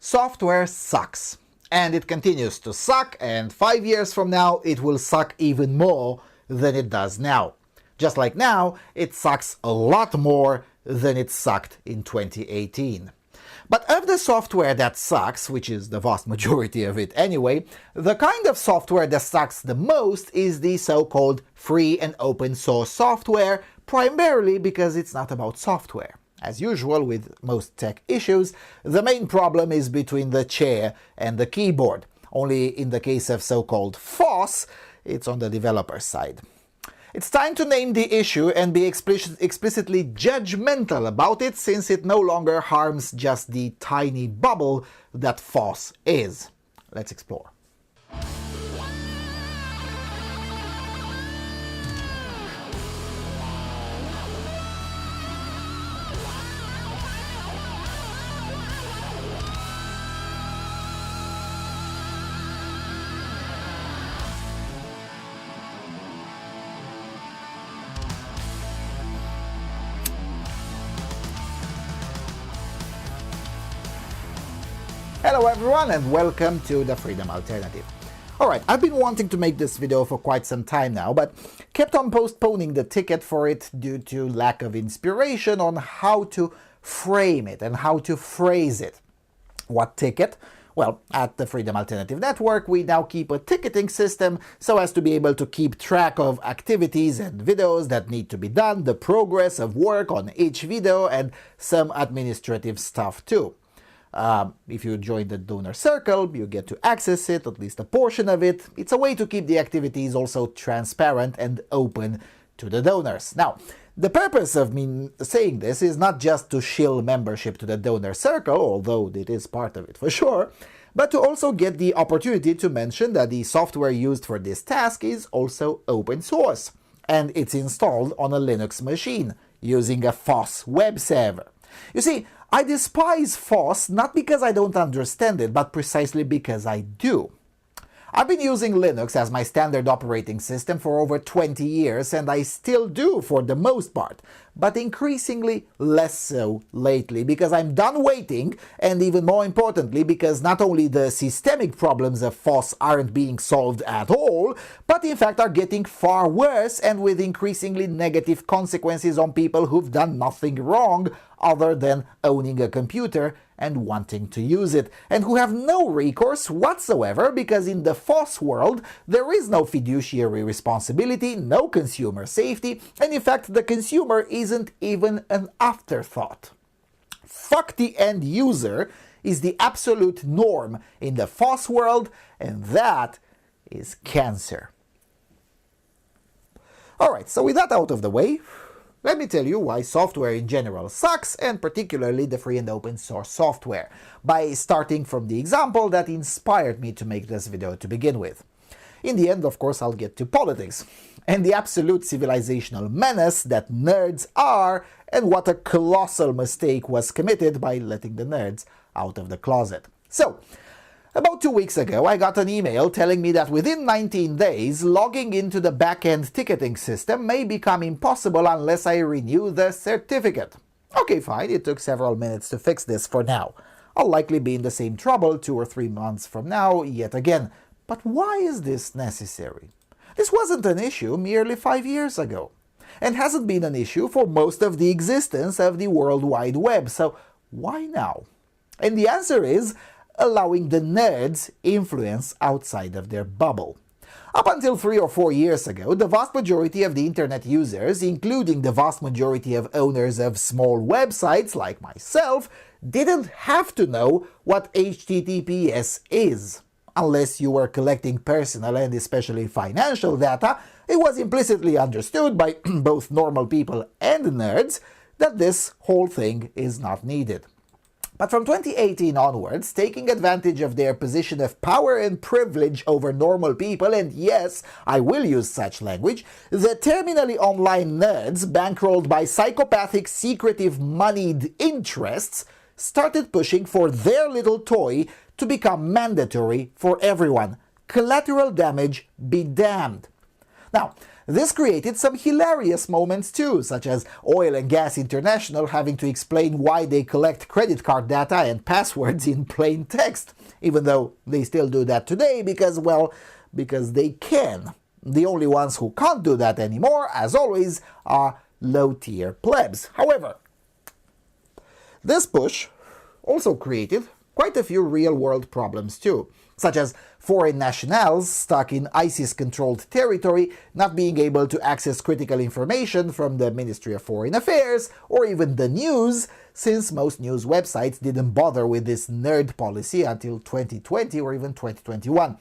Software sucks. And it continues to suck, and 5 years from now it will suck even more than it does now. Just like now, it sucks a lot more than it sucked in 2018. But of the software that sucks, which is the vast majority of it anyway, the kind of software that sucks the most is the so-called free and open source software, primarily because it's not about software. As usual with most tech issues, the main problem is between the chair and the keyboard. Only in the case of so-called FOSS, it's on the developer side. It's time to name the issue and be explicitly judgmental about it, since it no longer harms just the tiny bubble that FOSS is. Let's explore. Hello everyone and welcome to the Freedom Alternative. Alright, I've been wanting to make this video for quite some time now, but kept on postponing the ticket for it due to lack of inspiration on how to frame it and how to phrase it. What ticket? Well, at the Freedom Alternative Network we now keep a ticketing system so as to be able to keep track of activities and videos that need to be done, the progress of work on each video, and some administrative stuff too. If you join the donor circle, you get to access it, at least a portion of it. It's a way to keep the activities also transparent and open to the donors. Now, the purpose of me saying this is not just to shill membership to the donor circle, although it is part of it for sure, but to also get the opportunity to mention that the software used for this task is also open source, and it's installed on a Linux machine using a FOSS web server. You see, I despise FOSS not because I don't understand it, but precisely because I do. I've been using Linux as my standard operating system for over 20 years, and I still do for the most part, but increasingly less so lately, because I'm done waiting, and even more importantly because not only the systemic problems of FOSS aren't being solved at all, but in fact are getting far worse and with increasingly negative consequences on people who've done nothing wrong other than owning a computer and wanting to use it, and who have no recourse whatsoever because in the FOSS world there is no fiduciary responsibility, no consumer safety, and in fact the consumer isn't even an afterthought. Fuck the end user is the absolute norm in the FOSS world, and that is cancer. Alright, so with that out of the way, let me tell you why software in general sucks, and particularly the free and open source software, by starting from the example that inspired me to make this video to begin with. In the end, of course, I'll get to politics, and the absolute civilizational menace that nerds are, and what a colossal mistake was committed by letting the nerds out of the closet. So, about 2 weeks ago, I got an email telling me that within 19 days, logging into the back-end ticketing system may become impossible unless I renew the certificate. Okay, fine, it took several minutes to fix this for now. I'll likely be in the same trouble 2 or 3 months from now, yet again. But why is this necessary? This wasn't an issue merely 5 years ago, and hasn't been an issue for most of the existence of the World Wide Web, so why now? And the answer is allowing the nerds influence outside of their bubble. Up until 3 or 4 years ago, the vast majority of the internet users, including the vast majority of owners of small websites like myself, didn't have to know what HTTPS is. Unless you were collecting personal and especially financial data, it was implicitly understood by both normal people and nerds that this whole thing is not needed. But from 2018 onwards, taking advantage of their position of power and privilege over normal people, and yes, I will use such language, the terminally online nerds, bankrolled by psychopathic, secretive, moneyed interests, started pushing for their little toy to become mandatory for everyone. Collateral damage be damned. Now, this created some hilarious moments too, such as Oil and Gas International having to explain why they collect credit card data and passwords in plain text, even though they still do that today because, well, because they can. The only ones who can't do that anymore, as always, are low-tier plebs. However, this push also created quite a few real-world problems too, such as foreign nationals stuck in ISIS-controlled territory not being able to access critical information from the Ministry of Foreign Affairs or even the news, since most news websites didn't bother with this nerd policy until 2020 or even 2021.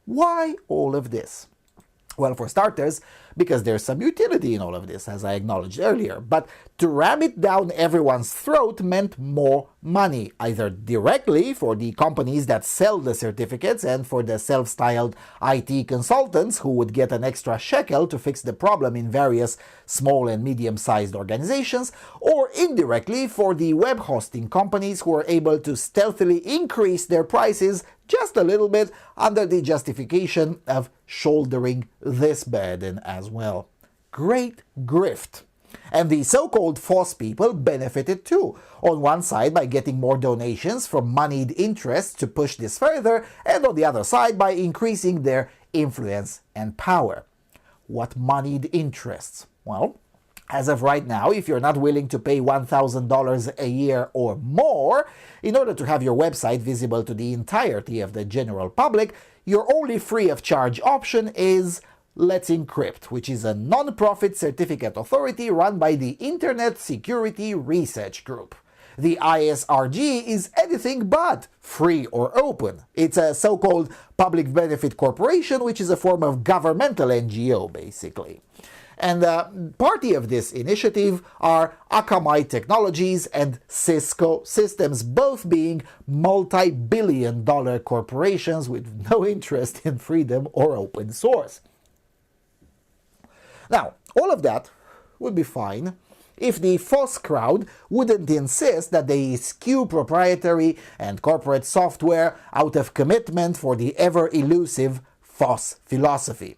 Why all of this? Well, for starters, because there's some utility in all of this, as I acknowledged earlier. But to ram it down everyone's throat meant more money, either directly for the companies that sell the certificates and for the self-styled IT consultants who would get an extra shekel to fix the problem in various small and medium-sized organizations, or indirectly for the web hosting companies who are able to stealthily increase their prices just a little bit under the justification of shouldering this burden as well. Great grift. And the so-called FOSS people benefited too, on one side by getting more donations from moneyed interests to push this further, and on the other side by increasing their influence and power. What moneyed interests? Well, as of right now, if you're not willing to pay $1,000 a year or more in order to have your website visible to the entirety of the general public, your only free of charge option is Let's Encrypt, which is a non-profit certificate authority run by the Internet Security Research Group. The ISRG is anything but free or open. It's a so-called public benefit corporation, which is a form of governmental NGO, basically. And party of this initiative are Akamai Technologies and Cisco Systems, both being multi-billion-dollar corporations with no interest in freedom or open source. Now, all of that would be fine if the FOSS crowd wouldn't insist that they eschew proprietary and corporate software out of commitment for the ever-elusive FOSS philosophy,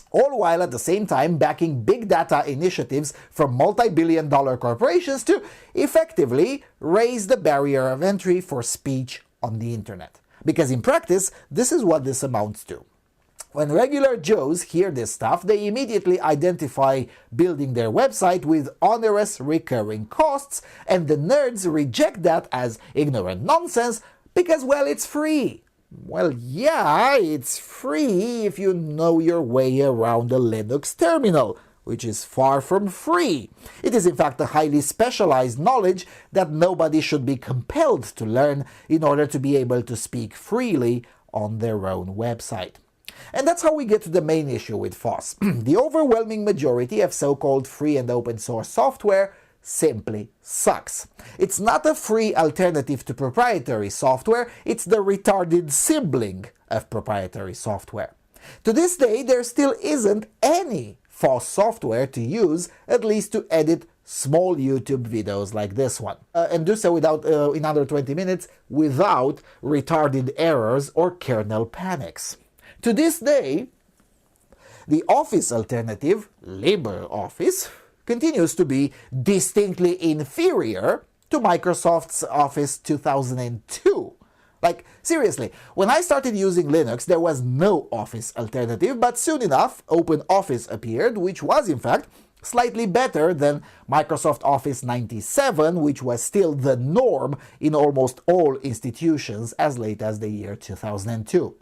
all while at the same time backing big data initiatives from multi-billion-dollar corporations to effectively raise the barrier of entry for speech on the internet. Because in practice, this is what this amounts to. When regular Joes hear this stuff, they immediately identify building their website with onerous recurring costs, and the nerds reject that as ignorant nonsense because, well, it's free. Well, yeah, it's free if you know your way around a Linux terminal, which is far from free. It is in fact a highly specialized knowledge that nobody should be compelled to learn in order to be able to speak freely on their own website. And that's how we get to the main issue with FOSS. The overwhelming majority of so-called free and open source software simply sucks. It's not a free alternative to proprietary software, it's the retarded sibling of proprietary software. To this day, there still isn't any FOSS software to use, at least to edit small YouTube videos like this one. And do so without, in under 20 minutes without retarded errors or kernel panics. To this day, the Office alternative, LibreOffice, continues to be distinctly inferior to Microsoft's Office 2002. Like, seriously, when I started using Linux, there was no Office alternative, but soon enough, OpenOffice appeared, which was, in fact, slightly better than Microsoft Office 97, which was still the norm in almost all institutions as late as the year 2002.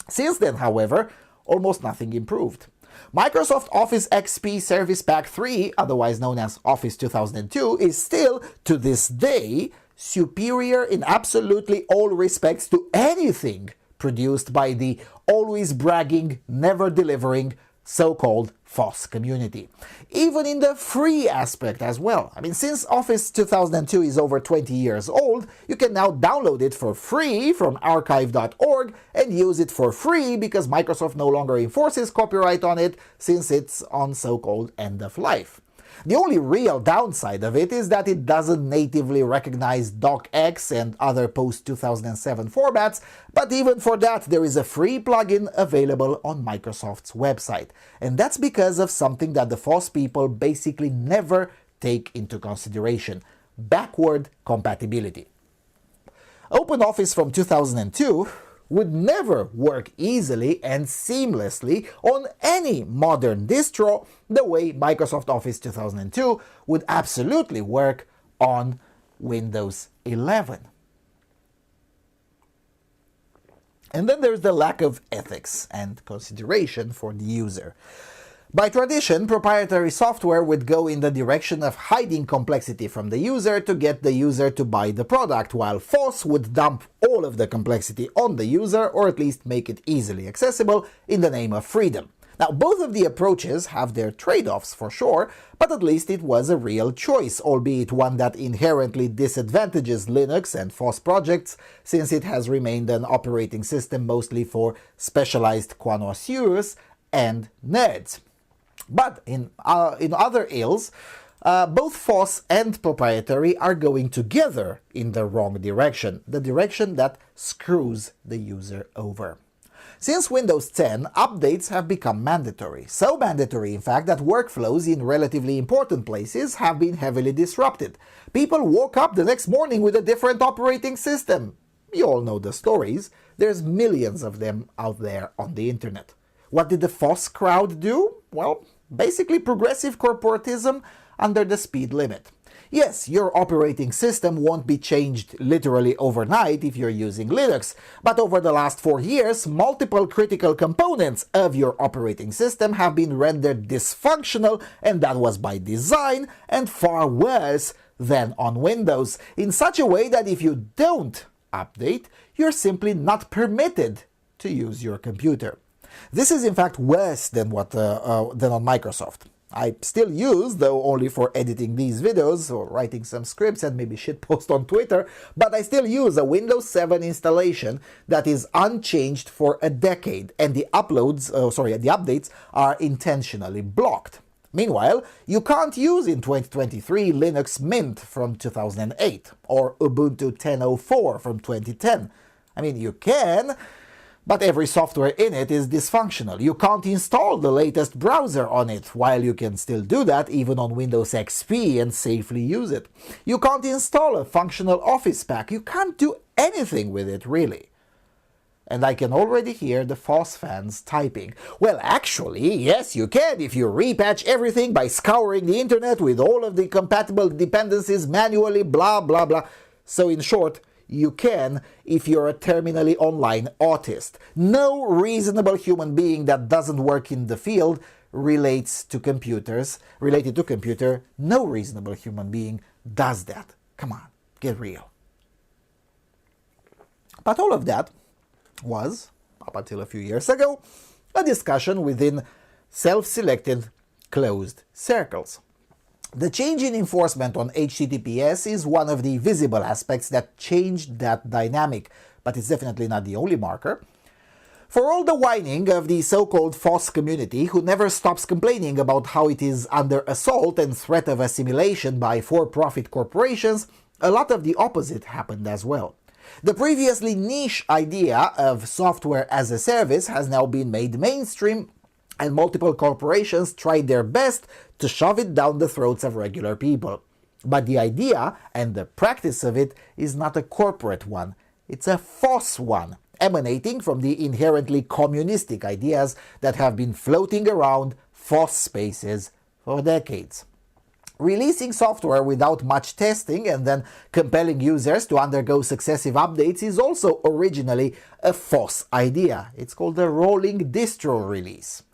Since then, however, almost nothing improved. Microsoft Office XP Service Pack 3, otherwise known as Office 2002, is still, to this day, superior in absolutely all respects to anything produced by the always bragging, never delivering so-called FOSS community. Even in the free aspect as well. I mean, since Office 2002 is over 20 years old, you can now download it for free from archive.org and use it for free because Microsoft no longer enforces copyright on it since it's on so-called end of life. The only real downside of it is that it doesn't natively recognize docx and other post-2007 formats, but even for that there is a free plugin available on Microsoft's website. And that's because of something that the FOSS people basically never take into consideration: backward compatibility. OpenOffice from 2002 would never work easily and seamlessly on any modern distro the way Microsoft Office 2002 would absolutely work on Windows 11. And then there's the lack of ethics and consideration for the user. By tradition, proprietary software would go in the direction of hiding complexity from the user to get the user to buy the product, while FOSS would dump all of the complexity on the user, or at least make it easily accessible, in the name of freedom. Now, both of the approaches have their trade-offs for sure, but at least it was a real choice, albeit one that inherently disadvantages Linux and FOSS projects, since it has remained an operating system mostly for specialized connoisseurs and nerds. But in other ills, both FOSS and proprietary are going together in the wrong direction, the direction that screws the user over. Since Windows 10, updates have become mandatory. So mandatory, in fact, that workflows in relatively important places have been heavily disrupted. People woke up the next morning with a different operating system. You all know the stories. There's millions of them out there on the internet. What did the FOSS crowd do? Well, basically progressive corporatism under the speed limit. Yes, your operating system won't be changed literally overnight if you're using Linux, but over the last 4 years, multiple critical components of your operating system have been rendered dysfunctional, and that was by design, and far worse than on Windows, in such a way that if you don't update, you're simply not permitted to use your computer. This is in fact worse than on Microsoft. I still use, though only for editing these videos or writing some scripts and maybe shitpost on Twitter, but I still use a Windows 7 installation that is unchanged for a decade, and the updates are intentionally blocked. Meanwhile, you can't use in 2023 Linux Mint from 2008 or Ubuntu 10.04 from 2010. I mean, you can, but every software in it is dysfunctional. You can't install the latest browser on it, while you can still do that even on Windows XP and safely use it. You can't install a functional Office pack. You can't do anything with it, really. And I can already hear the FOSS fans typing. Well, actually, yes, you can if you repatch everything by scouring the internet with all of the compatible dependencies manually, blah, blah, blah. So in short, you can if you're a terminally online autist. No reasonable human being that doesn't work in the field related to computer. No reasonable human being does that. Come on, get real. But all of that was, up until a few years ago, a discussion within self-selected closed circles. The change in enforcement on HTTPS is one of the visible aspects that changed that dynamic, but it's definitely not the only marker. For all the whining of the so-called FOSS community, who never stops complaining about how it is under assault and threat of assimilation by for-profit corporations, a lot of the opposite happened as well. The previously niche idea of software as a service has now been made mainstream, and multiple corporations tried their best to shove it down the throats of regular people. But the idea and the practice of it is not a corporate one, it's a FOSS one, emanating from the inherently communistic ideas that have been floating around FOSS spaces for decades. Releasing software without much testing and then compelling users to undergo successive updates is also originally a FOSS idea. It's called the rolling distro release.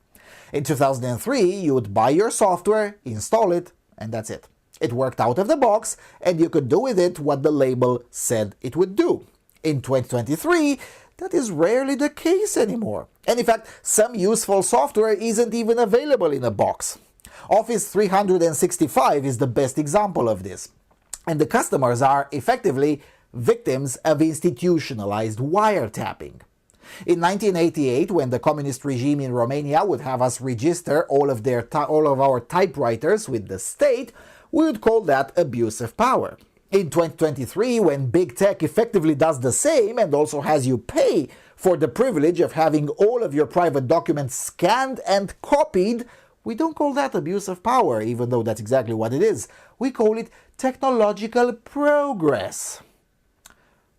In 2003, you would buy your software, install it, and that's it. It worked out of the box, and you could do with it what the label said it would do. In 2023, that is rarely the case anymore. And in fact, some useful software isn't even available in a box. Office 365 is the best example of this. And the customers are effectively victims of institutionalized wiretapping. In 1988, when the communist regime in Romania would have us register all of our typewriters with the state, we would call that abuse of power. In 2023, when big tech effectively does the same and also has you pay for the privilege of having all of your private documents scanned and copied, we don't call that abuse of power, even though that's exactly what it is. We call it technological progress.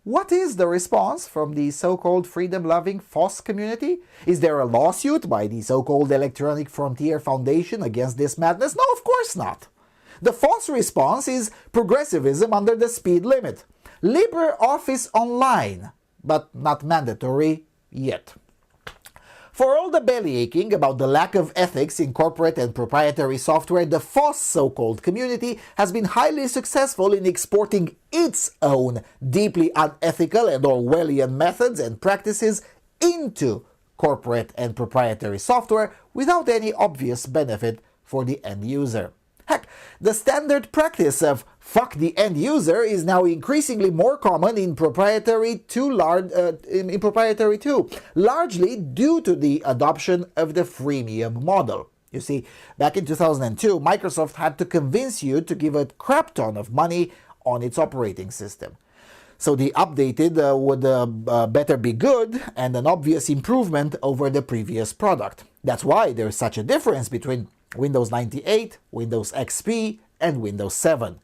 What is the response from the so-called freedom-loving FOSS community? Is there a lawsuit by the so-called Electronic Frontier Foundation against this madness? No, of course not. The FOSS response is progressivism under the speed limit. LibreOffice Online, but not mandatory yet. For all the bellyaching about the lack of ethics in corporate and proprietary software, the FOSS so-called community has been highly successful in exporting its own deeply unethical and Orwellian methods and practices into corporate and proprietary software without any obvious benefit for the end user. Heck, the standard practice of fuck the end user is now increasingly more common in proprietary too, largely due to the adoption of the freemium model. You see, back in 2002, Microsoft had to convince you to give a crap ton of money on its operating system. So the updated would better be good and an obvious improvement over the previous product. That's why there's such a difference between Windows 98, Windows XP, and Windows 7.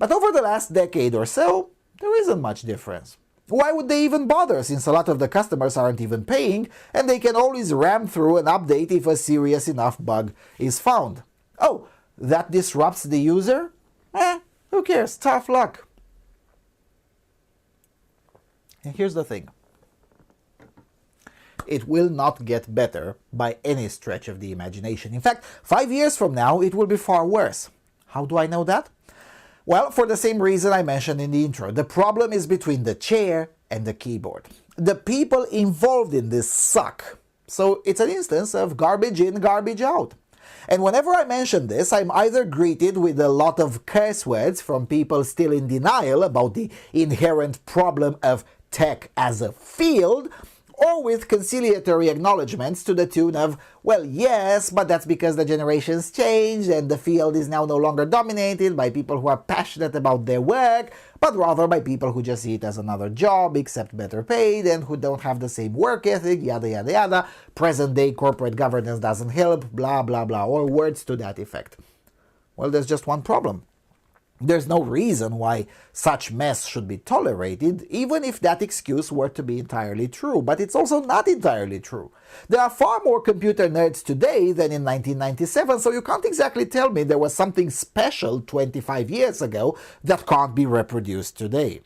But over the last decade or so, there isn't much difference. Why would they even bother, since a lot of the customers aren't even paying, and they can always ram through an update if a serious enough bug is found? Oh, that disrupts the user? Who cares? Tough luck. And here's the thing. It will not get better by any stretch of the imagination. In fact, 5 years from now, it will be far worse. How do I know that? Well, for the same reason I mentioned in the intro. The problem is between the chair and the keyboard. The people involved in this suck. So it's an instance of garbage in, garbage out. And whenever I mention this, I'm either greeted with a lot of curse words from people still in denial about the inherent problem of tech as a field, or with conciliatory acknowledgements to the tune of, well, yes, but that's because the generations changed and the field is now no longer dominated by people who are passionate about their work, but rather by people who just see it as another job, except better paid, and who don't have the same work ethic, yada yada yada, present-day corporate governance doesn't help, blah blah blah, or words to that effect. Well, there's just one problem. There's no reason why such mess should be tolerated, even if that excuse were to be entirely true. But it's also not entirely true. There are far more computer nerds today than in 1997, so you can't exactly tell me there was something special 25 years ago that can't be reproduced today.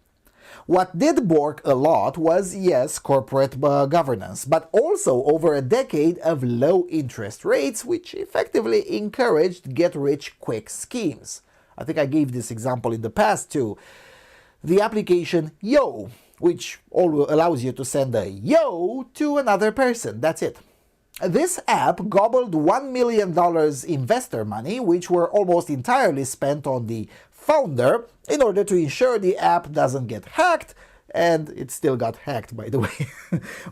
What did bork a lot was, yes, corporate governance, but also over a decade of low interest rates, which effectively encouraged get-rich-quick schemes. I think I gave this example in the past too. The application Yo, which allows you to send a Yo to another person. That's it. This app gobbled $1 million investor money, which were almost entirely spent on the founder in order to ensure the app doesn't get hacked, and it still got hacked, by the way.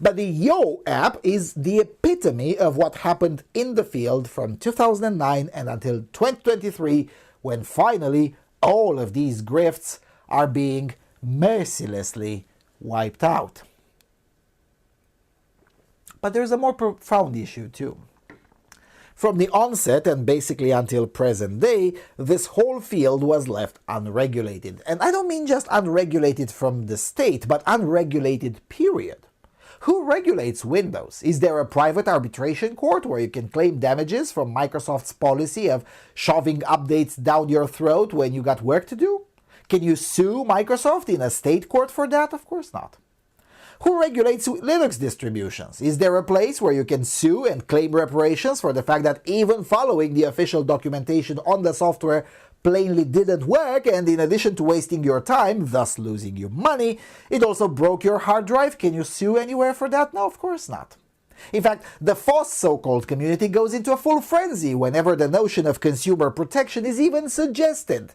But the Yo app is the epitome of what happened in the field from 2009 and until 2023, when finally all of these grifts are being mercilessly wiped out. But there's a more profound issue too. From the onset and basically until present day, this whole field was left unregulated. And I don't mean just unregulated from the state, but unregulated period. Who regulates Windows? Is there a private arbitration court where you can claim damages from Microsoft's policy of shoving updates down your throat when you got work to do? Can you sue Microsoft in a state court for that? Of course not. Who regulates Linux distributions? Is there a place where you can sue and claim reparations for the fact that even following the official documentation on the software plainly didn't work, and in addition to wasting your time, thus losing you money, it also broke your hard drive? Can you sue anywhere for that? No, of course not. In fact, the FOSS so-called community goes into a full frenzy whenever the notion of consumer protection is even suggested.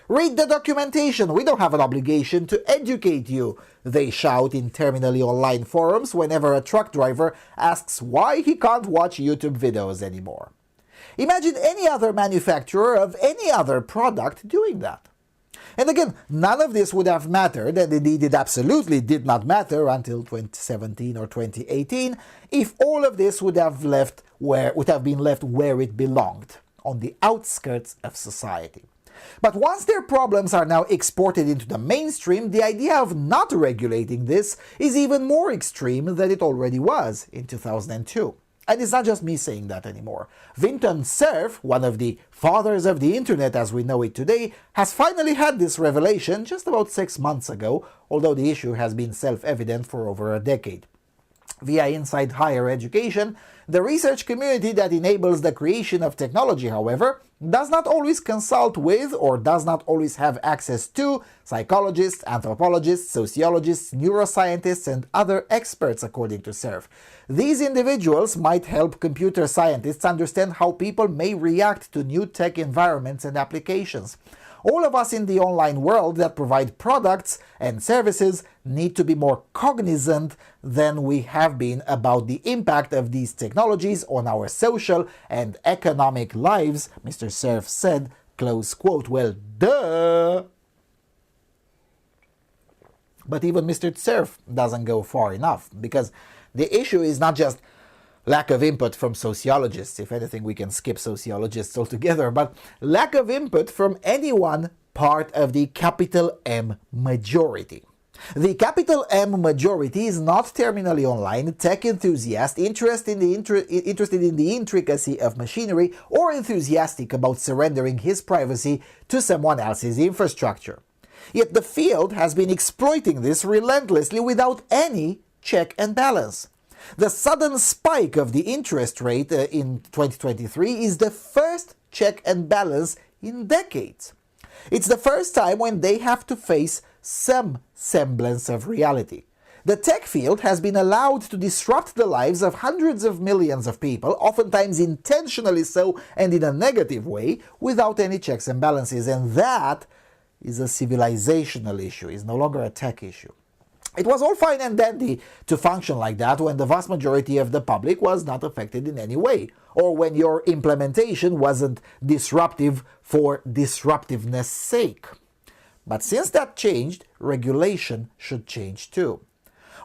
Read the documentation. We don't have an obligation to educate you, they shout in terminally online forums whenever a truck driver asks why he can't watch YouTube videos anymore. Imagine any other manufacturer of any other product doing that. And again, none of this would have mattered, and indeed it absolutely did not matter until 2017 or 2018, if all of this would have been left where it belonged, on the outskirts of society. But once their problems are now exported into the mainstream, the idea of not regulating this is even more extreme than it already was in 2002. And it's not just me saying that anymore. Vinton Cerf, one of the fathers of the internet as we know it today, has finally had this revelation just about 6 months ago, although the issue has been self-evident for over a decade. Via Inside Higher Education, the research community that enables the creation of technology, however, does not always consult with or does not always have access to psychologists, anthropologists, sociologists, neuroscientists, and other experts, according to Cerf. These individuals might help computer scientists understand how people may react to new tech environments and applications. All of us in the online world that provide products and services need to be more cognizant than we have been about the impact of these technologies on our social and economic lives, Mr. Cerf said, close quote. Well, duh! But even Mr. Cerf doesn't go far enough, because the issue is not just lack of input from sociologists. If anything, we can skip sociologists altogether, but lack of input from anyone part of the capital M majority. The capital M majority is not terminally online, tech enthusiast, interested in the intricacy of machinery, or enthusiastic about surrendering his privacy to someone else's infrastructure. Yet the field has been exploiting this relentlessly without any check and balance. The sudden spike of the interest rate in 2023 is the first check and balance in decades. It's the first time when they have to face some semblance of reality. The tech field has been allowed to disrupt the lives of hundreds of millions of people, oftentimes intentionally so and in a negative way, without any checks and balances. And that is a civilizational issue, is no longer a tech issue. It was all fine and dandy to function like that when the vast majority of the public was not affected in any way, or when your implementation wasn't disruptive for disruptiveness' sake. But since that changed, regulation should change too.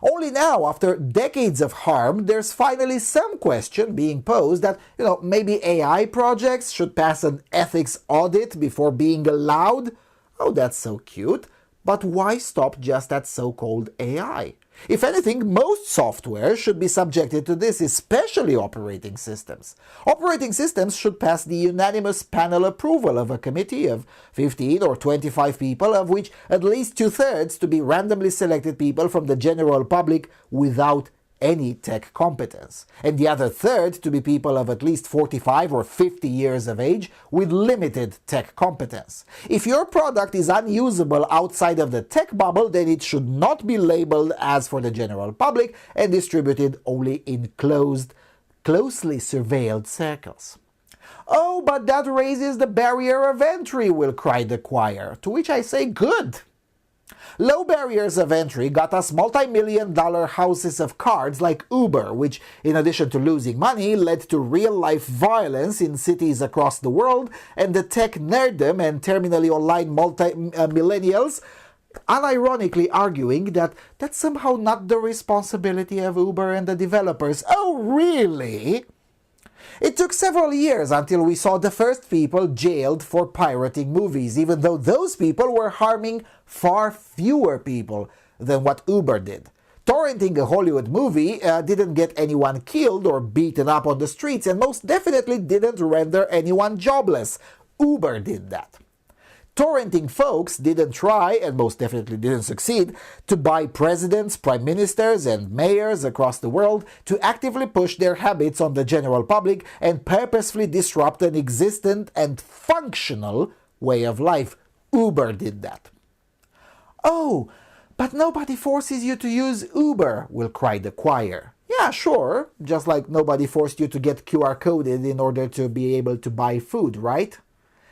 Only now, after decades of harm, there's finally some question being posed that, maybe AI projects should pass an ethics audit before being allowed. Oh, that's so cute. But why stop just at so-called AI? If anything, most software should be subjected to this, especially operating systems. Operating systems should pass the unanimous panel approval of a committee of 15 or 25 people, of which at least 2/3 to be randomly selected people from the general public without any tech competence, and the other third to be people of at least 45 or 50 years of age with limited tech competence. If your product is unusable outside of the tech bubble, then it should not be labeled as for the general public and distributed only in closely surveilled circles. Oh, but that raises the barrier of entry, will cry the choir, to which I say good. Low barriers of entry got us multi-million-dollar houses of cards like Uber, which, in addition to losing money, led to real-life violence in cities across the world, and the tech nerddom and terminally online millennials unironically arguing that that's somehow not the responsibility of Uber and the developers. Oh, really? It took several years until we saw the first people jailed for pirating movies, even though those people were harming far fewer people than what Uber did. Torrenting a Hollywood movie didn't get anyone killed or beaten up on the streets, and most definitely didn't render anyone jobless. Uber did that. Torrenting folks didn't try, and most definitely didn't succeed, to buy presidents, prime ministers, and mayors across the world to actively push their habits on the general public and purposefully disrupt an existent and functional way of life. Uber did that. Oh, but nobody forces you to use Uber, will cry the choir. Yeah, sure, just like nobody forced you to get QR coded in order to be able to buy food, right?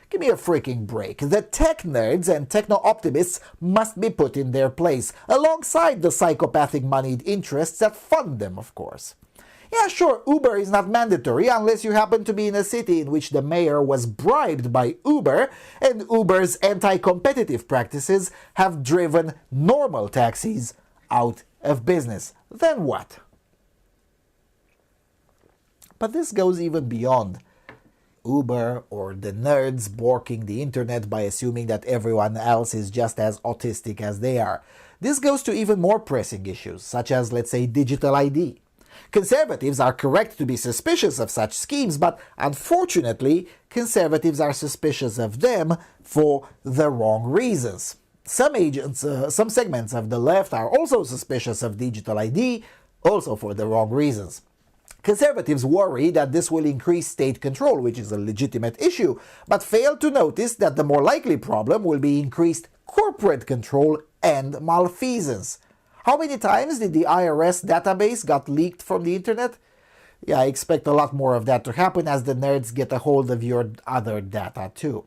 Give me a freaking break. The tech nerds and techno-optimists must be put in their place, alongside the psychopathic moneyed interests that fund them, of course. Yeah, sure, Uber is not mandatory unless you happen to be in a city in which the mayor was bribed by Uber, and Uber's anti-competitive practices have driven normal taxis out of business. Then what? But this goes even beyond Uber or the nerds borking the internet by assuming that everyone else is just as autistic as they are. This goes to even more pressing issues, such as, let's say, digital ID. Conservatives are correct to be suspicious of such schemes, but unfortunately, conservatives are suspicious of them for the wrong reasons. Some segments of the left are also suspicious of digital ID, also for the wrong reasons. Conservatives worry that this will increase state control, which is a legitimate issue, but fail to notice that the more likely problem will be increased corporate control and malfeasance. How many times did the IRS database got leaked from the internet? Yeah, I expect a lot more of that to happen as the nerds get a hold of your other data too.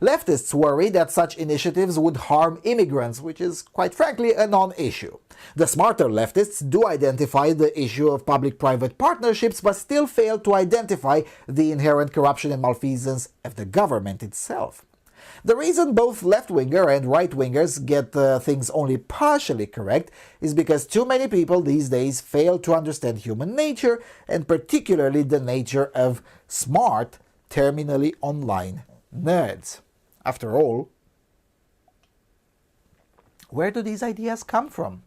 Leftists worry that such initiatives would harm immigrants, which is, quite frankly, a non-issue. The smarter leftists do identify the issue of public-private partnerships, but still fail to identify the inherent corruption and malfeasance of the government itself. The reason both left-winger and right-wingers get things only partially correct is because too many people these days fail to understand human nature, and particularly the nature of smart, terminally online nerds. After all, where do these ideas come from?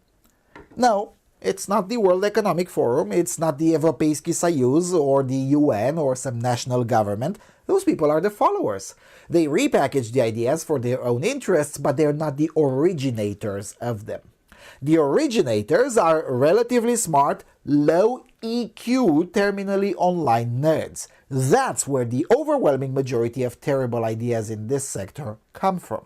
No, it's not the World Economic Forum, it's not the Европейский Союз or the UN or some national government. Those people are the followers. They repackage the ideas for their own interests, but they're not the originators of them. The originators are relatively smart, low EQ, terminally online nerds. That's where the overwhelming majority of terrible ideas in this sector come from.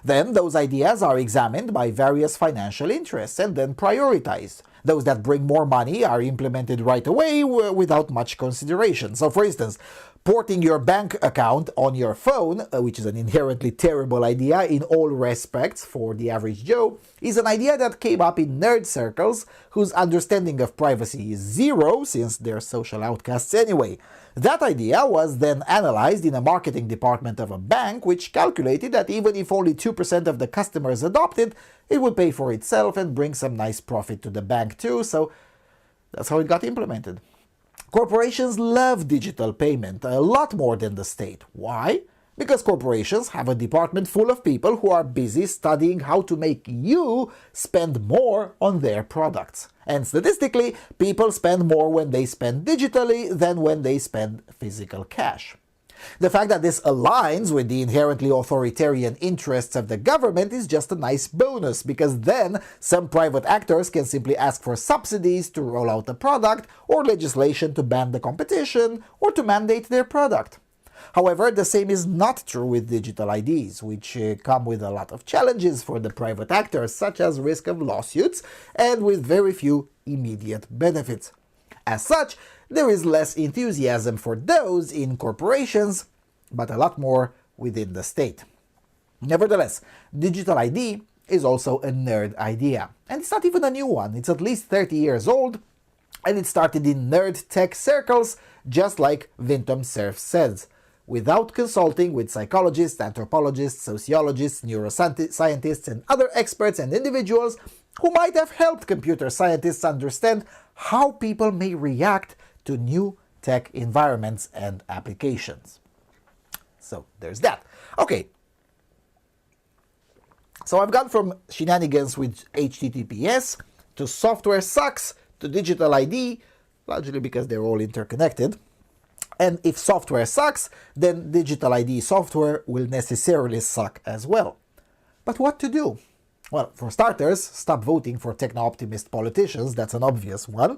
Then those ideas are examined by various financial interests and then prioritized. Those that bring more money are implemented right away without much consideration. So for instance, porting your bank account on your phone, which is an inherently terrible idea in all respects for the average Joe, is an idea that came up in nerd circles whose understanding of privacy is zero since they're social outcasts anyway. That idea was then analyzed in a marketing department of a bank, which calculated that even if only 2% of the customers adopted, it would pay for itself and bring some nice profit to the bank too, so that's how it got implemented. Corporations love digital payment a lot more than the state. Why? Because corporations have a department full of people who are busy studying how to make you spend more on their products. And statistically, people spend more when they spend digitally than when they spend physical cash. The fact that this aligns with the inherently authoritarian interests of the government is just a nice bonus, because then some private actors can simply ask for subsidies to roll out the product, or legislation to ban the competition, or to mandate their product. However, the same is not true with digital IDs, which come with a lot of challenges for the private actors, such as risk of lawsuits, and with very few immediate benefits. As such, there is less enthusiasm for those in corporations, but a lot more within the state. Nevertheless, digital ID is also a nerd idea. And it's not even a new one. It's at least 30 years old, and it started in nerd tech circles, just like Vinton Cerf says, without consulting with psychologists, anthropologists, sociologists, neuroscientists, and other experts and individuals who might have helped computer scientists understand how people may react to new tech environments and applications. So there's that. Okay. So I've gone from shenanigans with HTTPS to software sucks to digital ID, largely because they're all interconnected. And if software sucks, then digital ID software will necessarily suck as well. But what to do? Well, for starters, stop voting for techno-optimist politicians. That's an obvious one.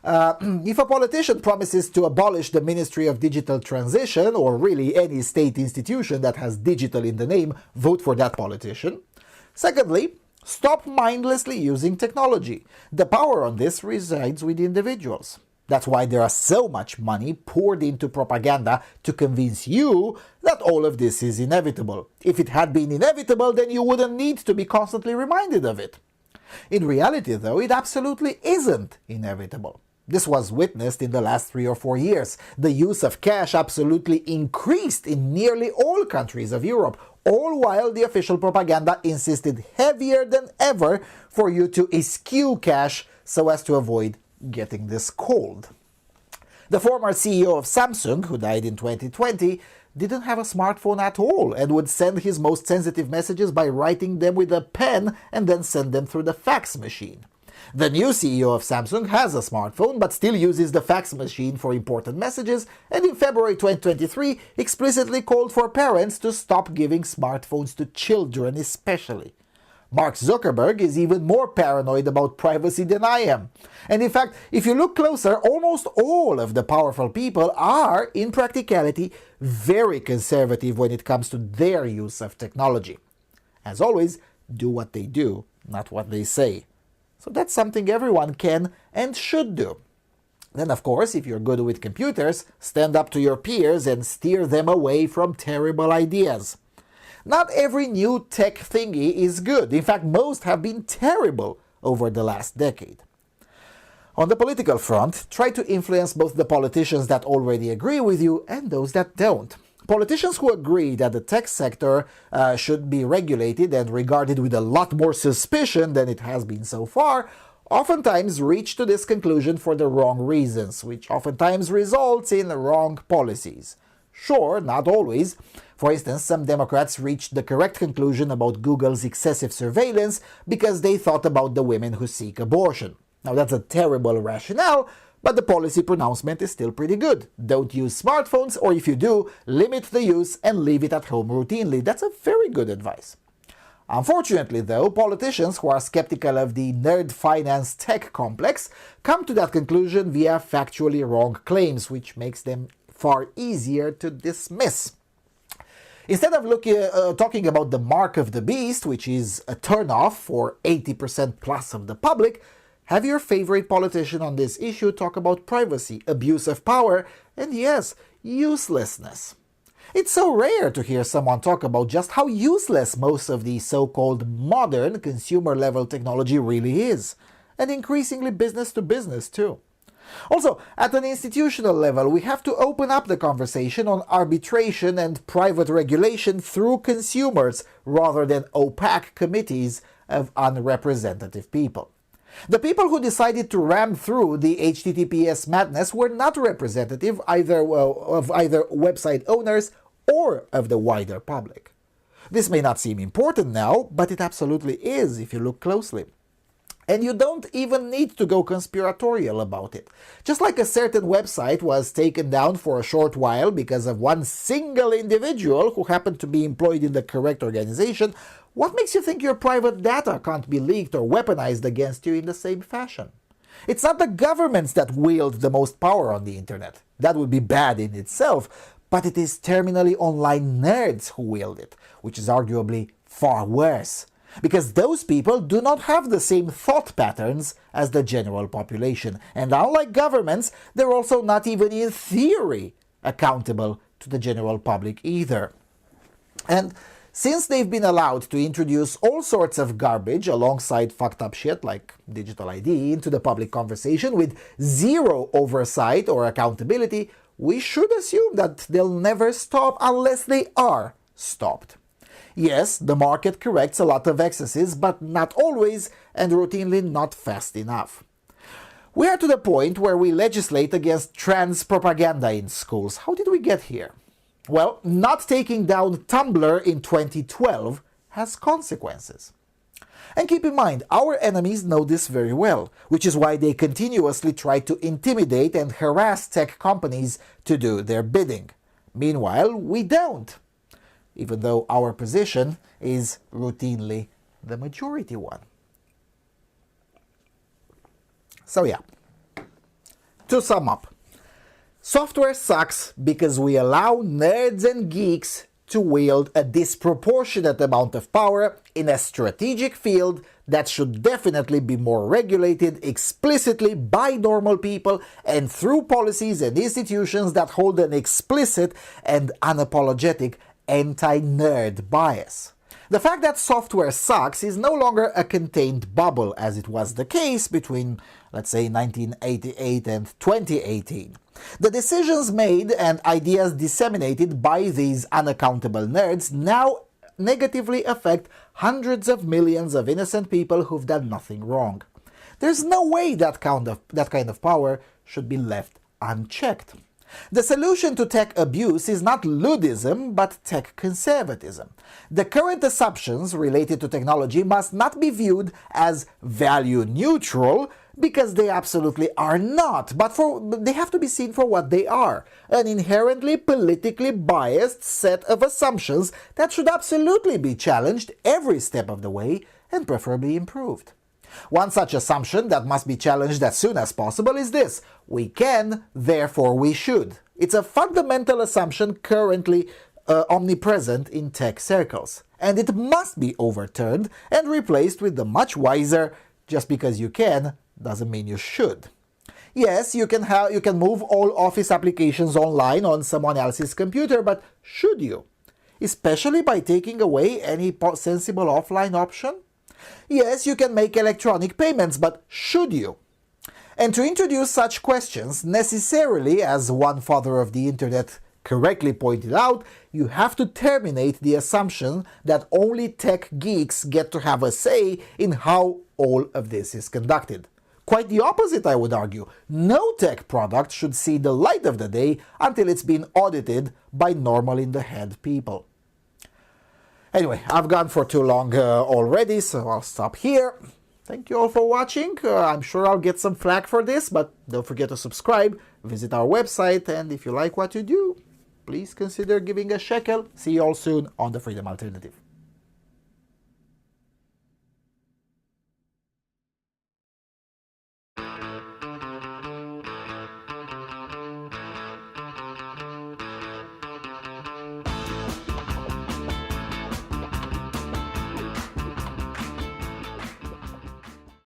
If a politician promises to abolish the Ministry of Digital Transition, or really any state institution that has digital in the name, vote for that politician. Secondly, stop mindlessly using technology. The power on this resides with individuals. That's why there is so much money poured into propaganda to convince you that all of this is inevitable. If it had been inevitable, then you wouldn't need to be constantly reminded of it. In reality, though, it absolutely isn't inevitable. This was witnessed in the last 3 or 4 years. The use of cash absolutely increased in nearly all countries of Europe, all while the official propaganda insisted heavier than ever for you to eschew cash so as to avoid getting this cold. The former CEO of Samsung, who died in 2020, didn't have a smartphone at all and would send his most sensitive messages by writing them with a pen and then send them through the fax machine. The new CEO of Samsung has a smartphone but still uses the fax machine for important messages, and in February 2023 explicitly called for parents to stop giving smartphones to children especially. Mark Zuckerberg is even more paranoid about privacy than I am. And in fact, if you look closer, almost all of the powerful people are, in practicality, very conservative when it comes to their use of technology. As always, do what they do, not what they say. So that's something everyone can and should do. Then, of course, if you're good with computers, stand up to your peers and steer them away from terrible ideas. Not every new tech thingy is good. In fact, most have been terrible over the last decade. On the political front, try to influence both the politicians that already agree with you and those that don't. Politicians who agree that the tech sector should be regulated and regarded with a lot more suspicion than it has been so far oftentimes reach to this conclusion for the wrong reasons, which oftentimes results in wrong policies. Sure, not always. For instance, some Democrats reached the correct conclusion about Google's excessive surveillance because they thought about the women who seek abortion. Now, that's a terrible rationale, but the policy pronouncement is still pretty good. Don't use smartphones, or if you do, limit the use and leave it at home routinely. That's a very good advice. Unfortunately, though, politicians who are skeptical of the nerd finance tech complex come to that conclusion via factually wrong claims, which makes them far easier to dismiss. Instead of talking about the mark of the beast, which is a turnoff for 80% plus of the public, have your favorite politician on this issue talk about privacy, abuse of power, and yes, uselessness. It's so rare to hear someone talk about just how useless most of the so-called modern consumer-level technology really is, and increasingly business-to-business too. Also, at an institutional level, we have to open up the conversation on arbitration and private regulation through consumers rather than opaque committees of unrepresentative people. The people who decided to ram through the HTTPS madness were not representative of either website owners or of the wider public. This may not seem important now, but it absolutely is if you look closely. And you don't even need to go conspiratorial about it. Just like a certain website was taken down for a short while because of one single individual who happened to be employed in the correct organization, what makes you think your private data can't be leaked or weaponized against you in the same fashion? It's not the governments that wield the most power on the internet. That would be bad in itself, but it is terminally online nerds who wield it, which is arguably far worse. Because those people do not have the same thought patterns as the general population. And unlike governments, they're also not even in theory accountable to the general public either. And since they've been allowed to introduce all sorts of garbage alongside fucked up shit like digital ID into the public conversation with zero oversight or accountability, we should assume that they'll never stop unless they are stopped. Yes, the market corrects a lot of excesses, but not always, and routinely not fast enough. We are to the point where we legislate against trans propaganda in schools. How did we get here? Well, not taking down Tumblr in 2012 has consequences. And keep in mind, our enemies know this very well, which is why they continuously try to intimidate and harass tech companies to do their bidding. Meanwhile, we don't, even though our position is routinely the majority one. So yeah, to sum up, software sucks because we allow nerds and geeks to wield a disproportionate amount of power in a strategic field that should definitely be more regulated explicitly by normal people and through policies and institutions that hold an explicit and unapologetic anti-nerd bias. The fact that software sucks is no longer a contained bubble, as it was the case between, let's say, 1988 and 2018. The decisions made and ideas disseminated by these unaccountable nerds now negatively affect hundreds of millions of innocent people who've done nothing wrong. There's no way that kind of power should be left unchecked. The solution to tech abuse is not ludism, but tech conservatism. The current assumptions related to technology must not be viewed as value neutral, because they absolutely are not, but they have to be seen for what they are: an inherently politically biased set of assumptions that should absolutely be challenged every step of the way and preferably improved. One such assumption that must be challenged as soon as possible is this: we can, therefore we should. It's a fundamental assumption currently omnipresent in tech circles, and it must be overturned and replaced with the much wiser just because you can doesn't mean you should. Yes, you can move all Office applications online on someone else's computer, but should you? Especially by taking away any sensible offline option? Yes, you can make electronic payments, but should you? And to introduce such questions, necessarily, as one father of the internet correctly pointed out, you have to terminate the assumption that only tech geeks get to have a say in how all of this is conducted. Quite the opposite, I would argue. No tech product should see the light of the day until it's been audited by normal-in-the-head people. Anyway, I've gone for too long already, so I'll stop here. Thank you all for watching. I'm sure I'll get some flack for this, but don't forget to subscribe, visit our website, and if you like what you do, please consider giving a shekel. See you all soon on The Freedom Alternative.